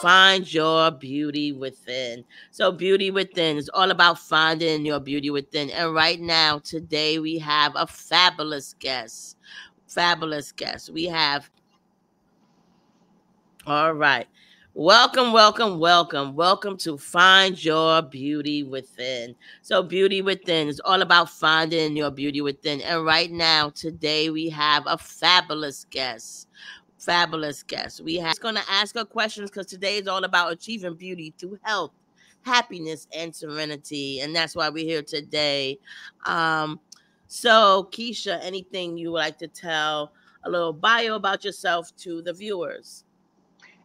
Find Your Beauty Within. So, Beauty Within is all about finding your beauty within. And right now, today, we have a fabulous guest. Fabulous guest. We have, all right. Welcome, welcome, welcome. Welcome to Find Your Beauty Within. So, Beauty Within is all about finding your beauty within. And right now, today, we have a fabulous guest. Fabulous guest. We have going to ask her questions because today is all about achieving beauty through health, happiness, and serenity. And that's why we're here today. Um, so, Keisha, anything you would like to tell a little bio about yourself to the viewers?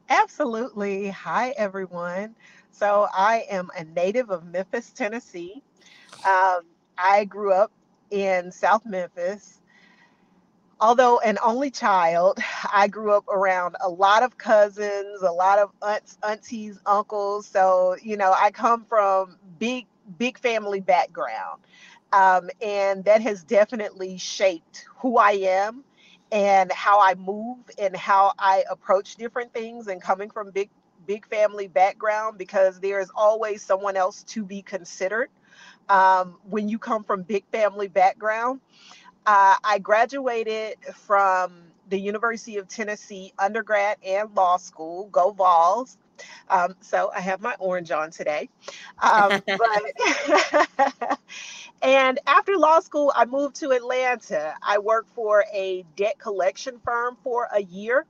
Absolutely. Hi, everyone. So, I am a native of Memphis, Tennessee. Um, I grew up in South Memphis. Although an only child, I grew up around a lot of cousins, a lot of aunts, aunties, uncles. So, I come from big family background. And that has definitely shaped who I am and how I move and how I approach different things, and coming from big family background, because there's always someone else to be considered when you come from big family background. I graduated from the University of Tennessee undergrad and law school. Go Vols. So I have my orange on today. But and after law school, I moved to Atlanta. I worked for a debt collection firm for a year.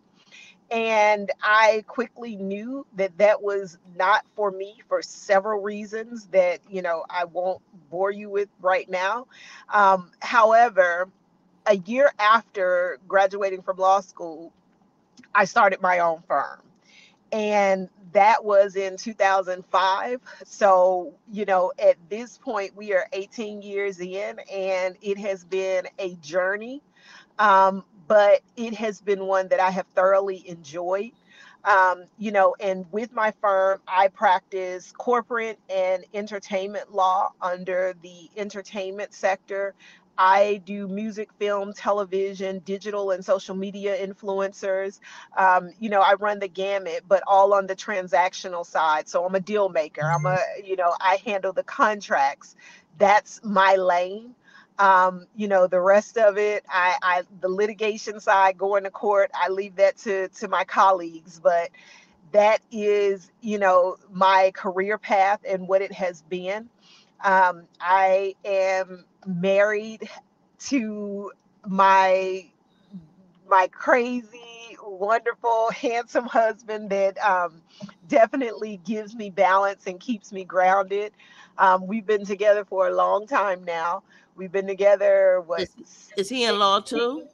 And I quickly knew that that was not for me for several reasons that, I won't bore you with right now. However, a year after graduating from law school, I started my own firm. And that was in 2005. So, at this point, we are 18 years in, and it has been a journey. But it has been one that I have thoroughly enjoyed. And with my firm, I practice corporate and entertainment law under the entertainment sector. I do music, film, television, digital, and social media influencers. I run the gamut, but all on the transactional side. So I'm a deal maker. I handle the contracts. That's my lane. The rest of it, the litigation side, going to court, I leave that to my colleagues. But that is, my career path and what it has been. I am married to my my crazy, wonderful, handsome husband that definitely gives me balance and keeps me grounded. We've been together for a long time now. We've been together, what, Is, is he in law 16? too?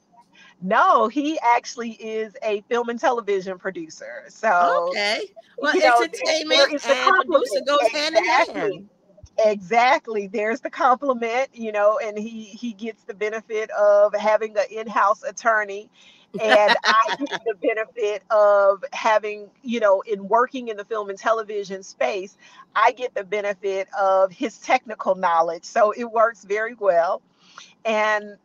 No, he actually is a film and television producer. So, Okay. Well, there entertainment is the and producer compliment. goes hand in Exactly. hand. Exactly. There's the compliment, and he gets the benefit of having an in-house attorney. And I get the benefit of having, in working in the film and television space, I get the benefit of his technical knowledge. So it works very well. And,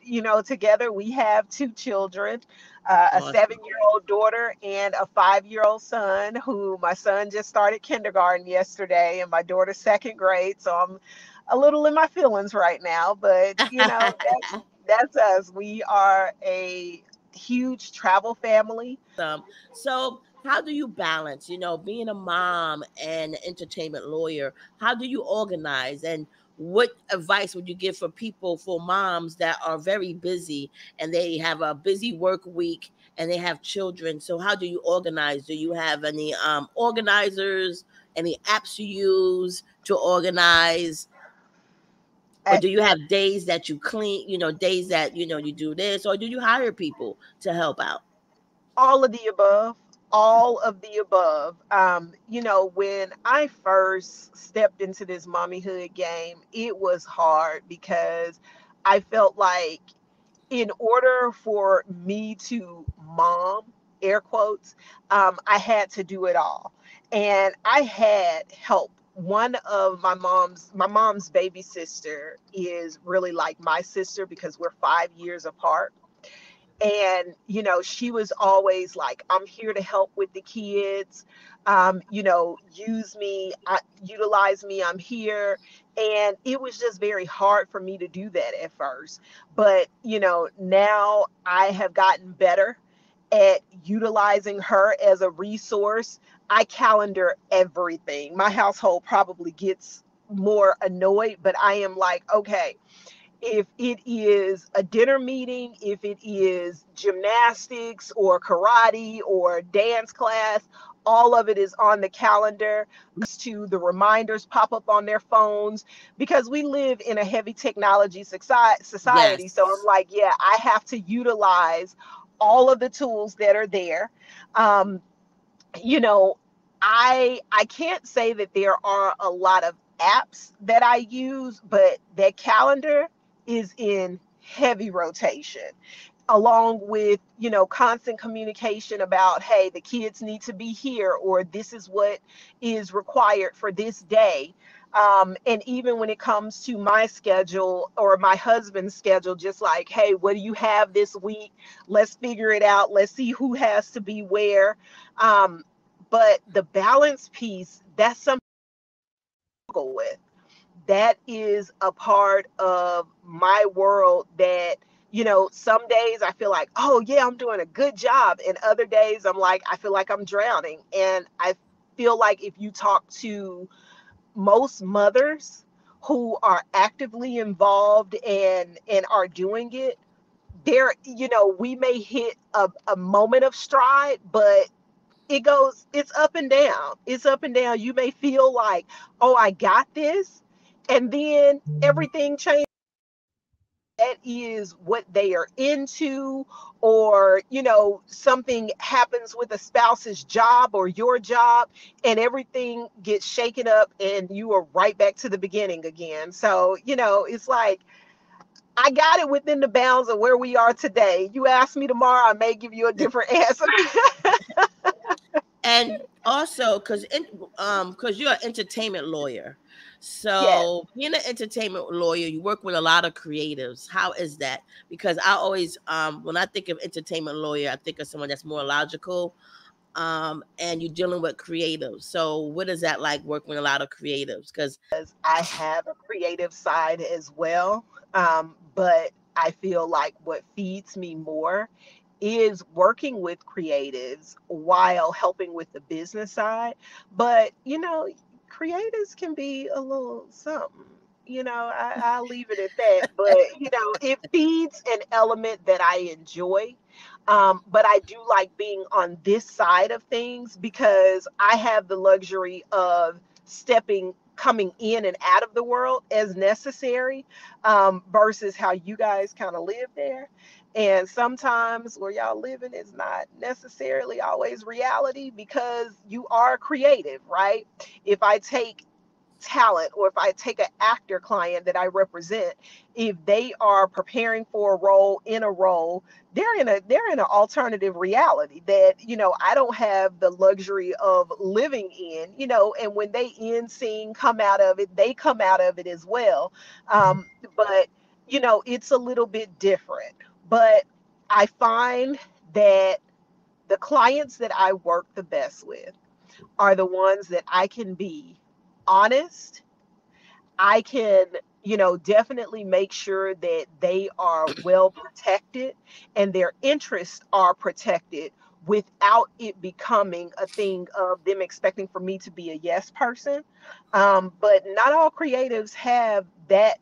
together we have two children, a Awesome. 7-year-old daughter and a 5-year-old son, who my son just started kindergarten yesterday, and my daughter's second grade. So I'm a little in my feelings right now, but, that's us. We are a huge travel family. Awesome. So, how do you balance, being a mom and an entertainment lawyer? How do you organize? And what advice would you give for people, for moms that are very busy and they have a busy work week and they have children? So, how do you organize? Do you have any organizers, any apps you use to organize? Or do you have days that you clean, days that, you do this? Or do you hire people to help out? All of the above. All of the above. When I first stepped into this mommyhood game, it was hard because I felt like, in order for me to mom, air quotes, I had to do it all. And I had help. One of my mom's baby sister is really like my sister because we're 5 years apart. And, she was always like, I'm here to help with the kids. Use me, utilize me, I'm here. And it was just very hard for me to do that at first. But, now I have gotten better at utilizing her as a resource. I calendar everything. My household probably gets more annoyed, but I am like, okay, if it is a dinner meeting, if it is gymnastics or karate or dance class, all of it is on the calendar. To the reminders pop up on their phones, because we live in a heavy technology society. So I'm Yes. like, yeah, I have to utilize all of the tools that are there. Um, you know, I can't say that there are a lot of apps that I use, but that calendar is in heavy rotation, along with, constant communication about, hey, the kids need to be here, or this is what is required for this day. And even when it comes to my schedule or my husband's schedule, just like, hey, what do you have this week? Let's figure it out. Let's see who has to be where. um, but the balance piece, that's something I struggle with. That is a part of my world that, some days I feel like, oh yeah, I'm doing a good job, and other days I'm like, I feel like I'm drowning. And I feel like if you talk to most mothers who are actively involved and are doing it, we may hit a moment of stride, but it's up and down. It's up and down. You may feel like, oh, I got this, and then everything changes. That is what they are into, or, something happens with a spouse's job or your job, and everything gets shaken up, and you are right back to the beginning again. So, it's like, I got it within the bounds of where we are today. You ask me tomorrow, I may give you a different answer. And also because you're an entertainment lawyer, Yes. so being an entertainment lawyer, you work with a lot of creatives. How is that? Because I always, when I think of entertainment lawyer, I think of someone that's more logical, and you're dealing with creatives. So what is that like, working with a lot of creatives? Because I have a creative side as well. But I feel like what feeds me more is working with creatives while helping with the business side. But, creatives can be a little something. I'll leave it at that. But, it feeds an element that I enjoy. But I do like being on this side of things because I have the luxury of coming in and out of the world as necessary, versus how you guys kind of live there. And sometimes where y'all living is not necessarily always reality because you are creative, right? If I take talent, or if I take an actor client that I represent, if they are preparing for a role, they're in an alternative reality that, I don't have the luxury of living in, and when they end scene come out of it, they come out of it as well. But, it's a little bit different. But I find that the clients that I work the best with are the ones that I can be honest. I can, definitely make sure that they are well protected and their interests are protected without it becoming a thing of them expecting for me to be a yes person. But not all creatives have that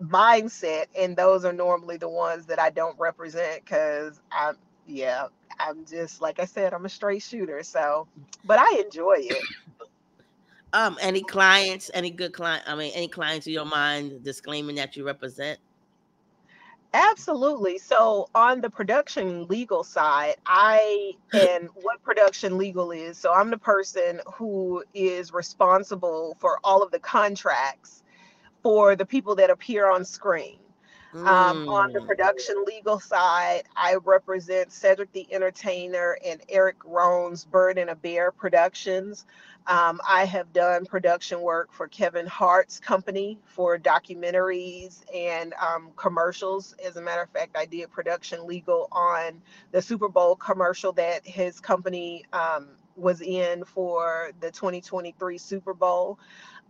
mindset, and those are normally the ones that I don't represent because yeah, I'm just, like I said, I'm a straight shooter. So, but I enjoy it. any clients, any good client, I mean, any clients you don't mind disclaiming that you represent? Absolutely. So on the production legal side, and what production legal is, so I'm the person who is responsible for all of the contracts for the people that appear on screen. On the Mm. production legal side, I represent Cedric the Entertainer and Eric Rohn's Bird and a Bear Productions. I have done production work for Kevin Hart's company for documentaries and commercials. As a matter of fact, I did production legal on the Super Bowl commercial that his company was in for the 2023 Super Bowl.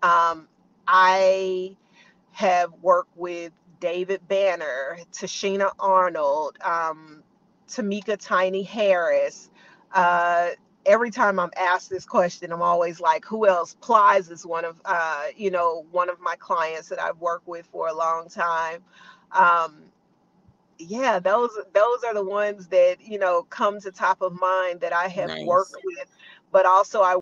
Um, I have worked with David Banner, Tashina Arnold, Tamika Tiny Harris. Uh, every time I'm asked this question, I'm always like, who else? Plies is one of my clients that I've worked with for a long time. Um, yeah, those are the ones that come to top of mind that I have worked Nice. with, but also I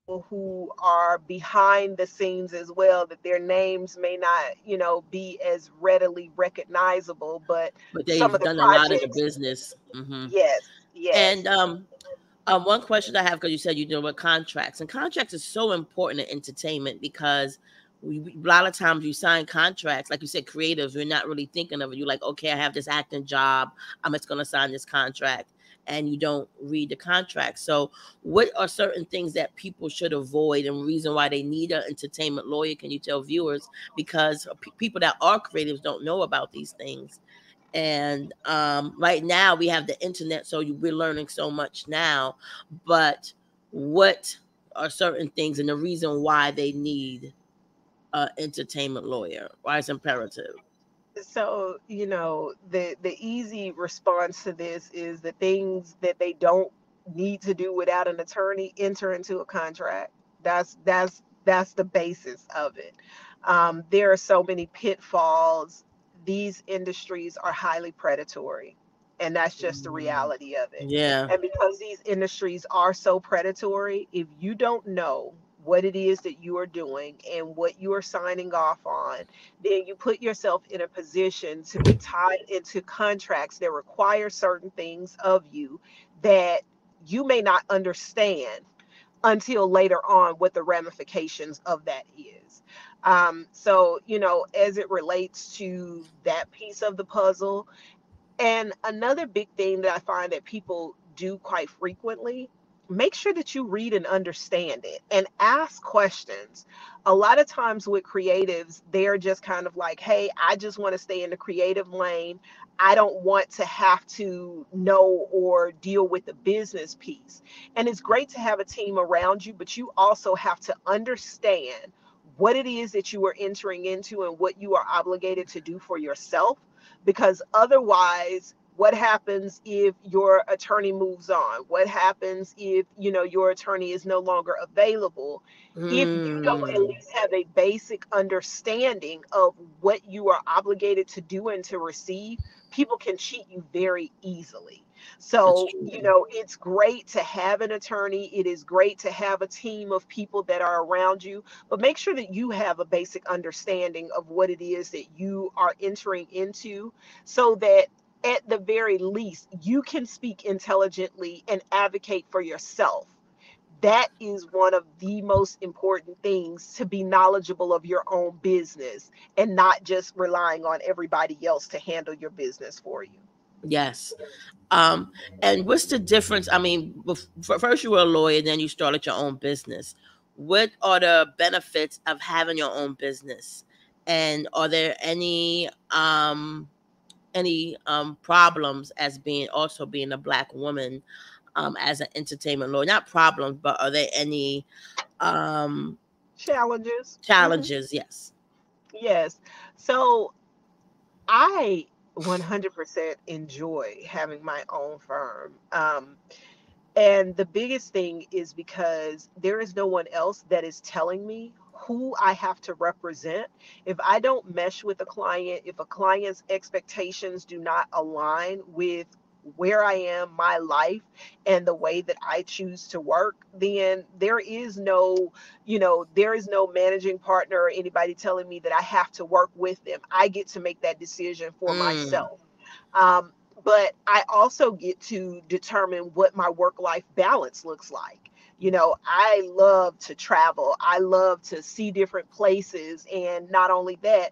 who are behind the scenes as well, that their names may not be as readily recognizable, but But some of they've the done a lot of the projects. business. Hmm. Yes, yes. And one question I have, because you said you deal with contracts, and contracts is so important in entertainment because a lot of times you sign contracts, like you said, creatives, you're not really thinking of it. You're like, okay, I have this acting job, I'm just going to sign this contract, and you don't read the contract. So, what are certain things that people should avoid, and reason why they need an entertainment lawyer? Can you tell viewers, because people that are creatives don't know about these things? And right now we have the internet, so we're learning so much now. But what are certain things and the reason why they need an entertainment lawyer? Why it's imperative? So, the easy response to this is the things that they don't need to do without an attorney enter into a contract. That's the basis of it. There are so many pitfalls. These industries are highly predatory, and that's just the Mm, reality of it. yeah. And because these industries are so predatory, if you don't know what it is that you are doing and what you are signing off on, then you put yourself in a position to be tied into contracts that require certain things of you that you may not understand until later on what the ramifications of that is. So, as it relates to that piece of the puzzle, and another big thing that I find that people do quite frequently, make sure that you read and understand it and ask questions. A lot of times with creatives, they're just kind of like, hey, I just want to stay in the creative lane. I don't want to have to know or deal with the business piece. And it's great to have a team around you, but you also have to understand what it is that you are entering into and what you are obligated to do for yourself, because otherwise, what happens if your attorney moves on? What happens if your attorney is no longer available? If you don't at Mm, least have a basic understanding of what you are obligated to do and to receive, people can cheat you very easily. that's So, true. it's great to have an attorney. It is great to have a team of people that are around you, but make sure that you have a basic understanding of what it is that you are entering into, so that at the very least you can speak intelligently and advocate for yourself. That is one of the most important things, to be knowledgeable of your own business and not just relying on everybody else to handle your business for you. Yes. Um, and what's the difference? I mean, first you were a lawyer, then you started your own business. What are the benefits of having your own business? And are there any problems as being a black woman as an entertainment lawyer? Not problems, but are there any um Challenges. challenges? Yes. Yes. So I 100% enjoy having my own firm. And the biggest thing is because there is no one else that is telling me who I have to represent. If I don't mesh with a client, if a client's expectations do not align with where I am, my life, and the way that I choose to work, then there is no managing partner or anybody telling me that I have to work with them. I get to make that decision for Mm, myself. Um, but I also get to determine what my work life balance looks like. I love to travel, I love to see different places. And not only that,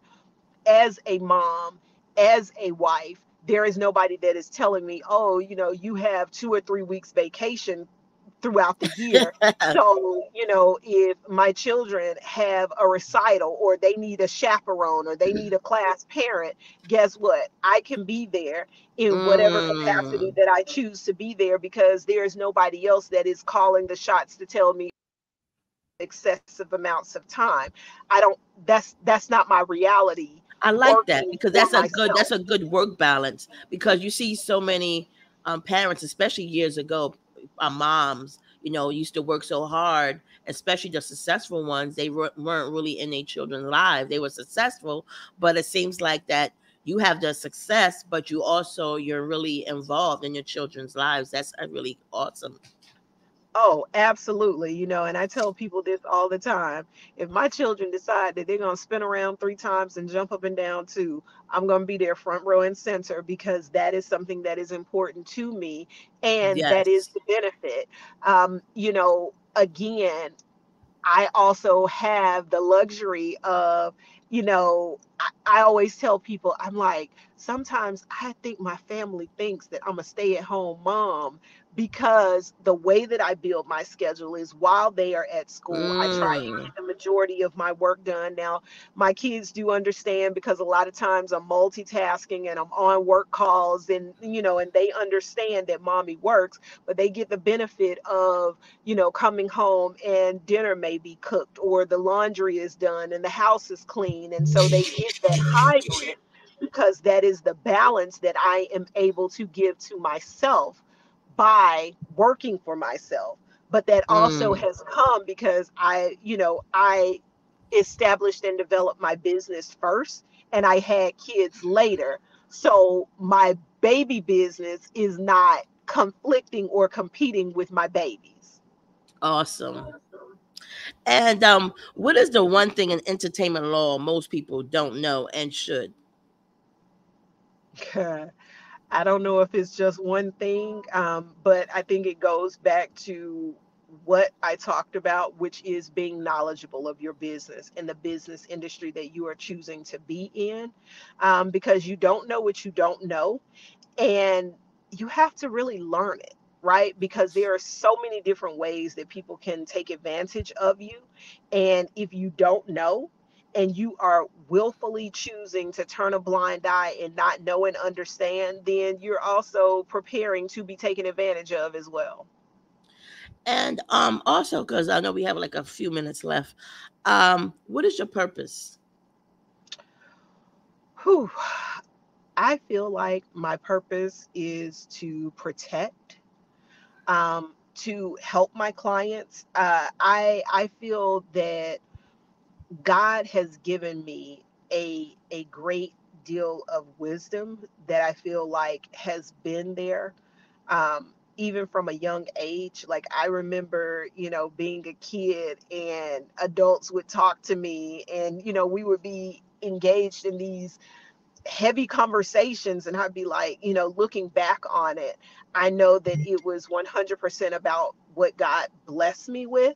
as a mom, as a wife, there is nobody that is telling me, oh, you have 2 or 3 weeks vacation throughout the year. So, if my children have a recital or they need a chaperone or they need a class parent, guess what? I can be there in whatever capacity Mm. that I choose to be there, because there's nobody else that is calling the shots to tell me excessive amounts of time. I don't that's not my reality I like that working because for that's myself. a good work balance because you see so many parents, especially years ago, moms, used to work so hard, especially the successful ones. They weren't really in their children's lives. They were successful, but it seems like that you have the success, but you're really involved in your children's lives. That's really awesome. Oh, absolutely. And I tell people this all the time. If my children decide that they're going to spin around 3 times and jump up and down too, I'm going to be there front row and center, because that is something that is important to me. And that is Yes. the benefit. Again, I also have the luxury of, I always tell people, I'm like, sometimes I think my family thinks that I'm a stay at home mom, because the way that I build my schedule is while they are at school, I try and Mm. get the majority of my work done. Now, my kids do understand, because a lot of times I'm multitasking and I'm on work calls, and they understand that mommy works, but they get the benefit of, coming home and dinner may be cooked or the laundry is done and the house is clean. And so they get that hybrid, because that is the balance that I am able to give to myself by working for myself. But that also Mm. has come because I established and developed my business first, and I had kids later. So my baby business is not conflicting or competing with my babies. Awesome. And what is the one thing in entertainment law most people don't know and should? I don't know if it's just one thing, but I think it goes back to what I talked about, which is being knowledgeable of your business and the business industry that you are choosing to be in, because you don't know what you don't know, and you have to really learn it, right? Because there are so many different ways that people can take advantage of you, and if you don't know and you are willfully choosing to turn a blind eye and not know and understand, then you're also preparing to be taken advantage of as well. And also because I know we have like a few minutes left, what is your purpose? Whew. I feel like my purpose is to protect, to help my clients. I feel that God has given me a great deal of wisdom that I feel like has been there, even from a young age. Like I remember, being a kid and adults would talk to me, and we would be engaged in these heavy conversations, and I'd be like, looking back on it, I know that it was 100% about what God blessed me with,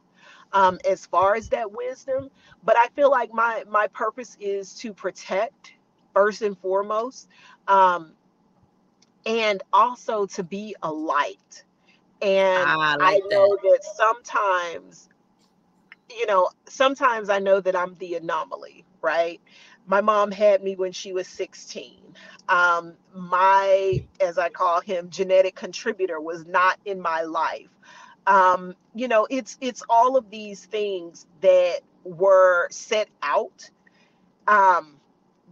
as far as that wisdom. But I feel like my purpose is to protect first and foremost, um, and also to be a light. And I I like that. know that sometimes I know that I'm the anomaly, right? My mom had me when she was 16. My, as I call him, genetic contributor was not in my life. It's all of these things that were set out, um,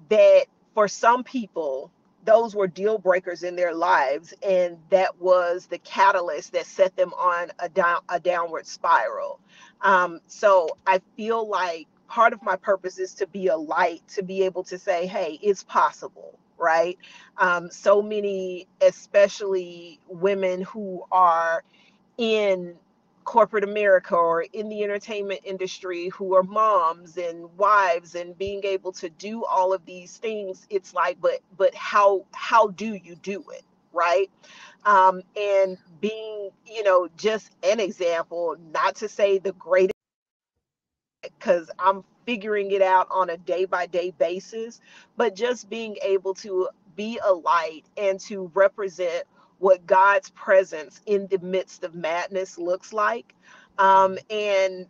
that for some people, those were deal breakers in their lives, and that was the catalyst that set them on a downward spiral. So I feel like part of my purpose is to be a light, to be able to say, hey, it's possible, right? So many, especially women who are in corporate America or in the entertainment industry, who are moms and wives and being able to do all of these things, it's like, but how do you do it, right? And being, just an example, not to say the greatest because I'm figuring it out on a day by day basis, but just being able to be a light and to represent what God's presence in the midst of madness looks like. And,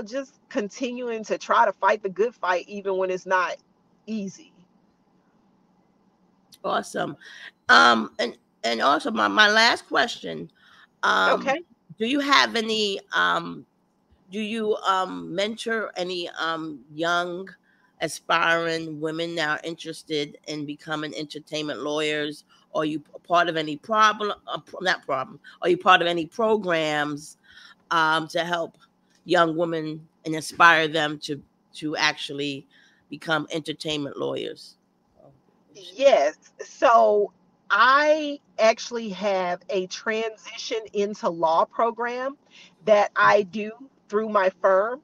just continuing to try to fight the good fight, even when it's not easy. Awesome. And also my last question, um, Okay. do you have any do you mentor any young aspiring women that are interested in becoming entertainment lawyers? Or are you part of any problem, not problem, are you part of any programs to help young women and inspire them to actually become entertainment lawyers? Oh, Yes. So I actually have a transition into law program that I do through my firm.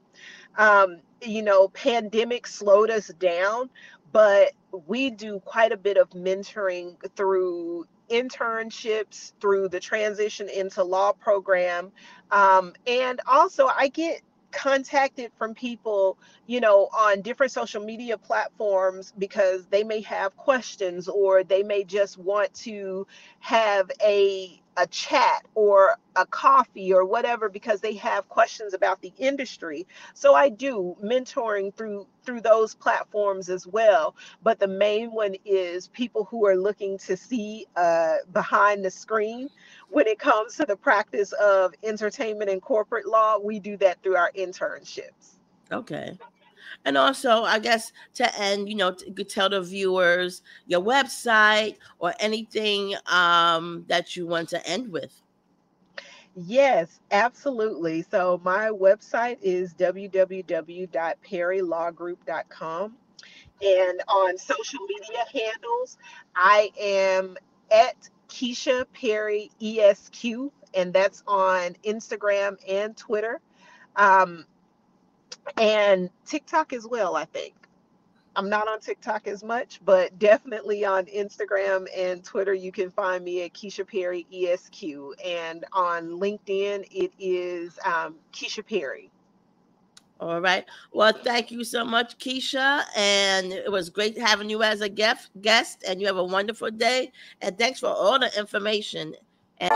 Pandemic slowed us down, but we do quite a bit of mentoring through internships, through the transition into law program. And also, I get contacted from people, on different social media platforms because they may have questions or they may just want to have a chat or a coffee or whatever because they have questions about the industry. So I do mentoring through those platforms as well. But the main one is people who are looking to see behind the screen when it comes to the practice of entertainment and corporate law. We do that through our internships. okay. And also, I guess to end, you could tell the viewers your website or anything that you want to end with. Yes, absolutely. So my website is www.perrylawgroup.com. And on social media handles, I am at Keisha Perry ESQ, and that's on Instagram and Twitter, um, and TikTok as well, I think. I'm not on TikTok as much, but definitely on Instagram and Twitter, you can find me at Keisha Perry ESQ. And on LinkedIn, it is Keisha Perry. All right. Well, thank you so much, Keisha. And it was great having you as a guest, and you have a wonderful day. And thanks for all the information. And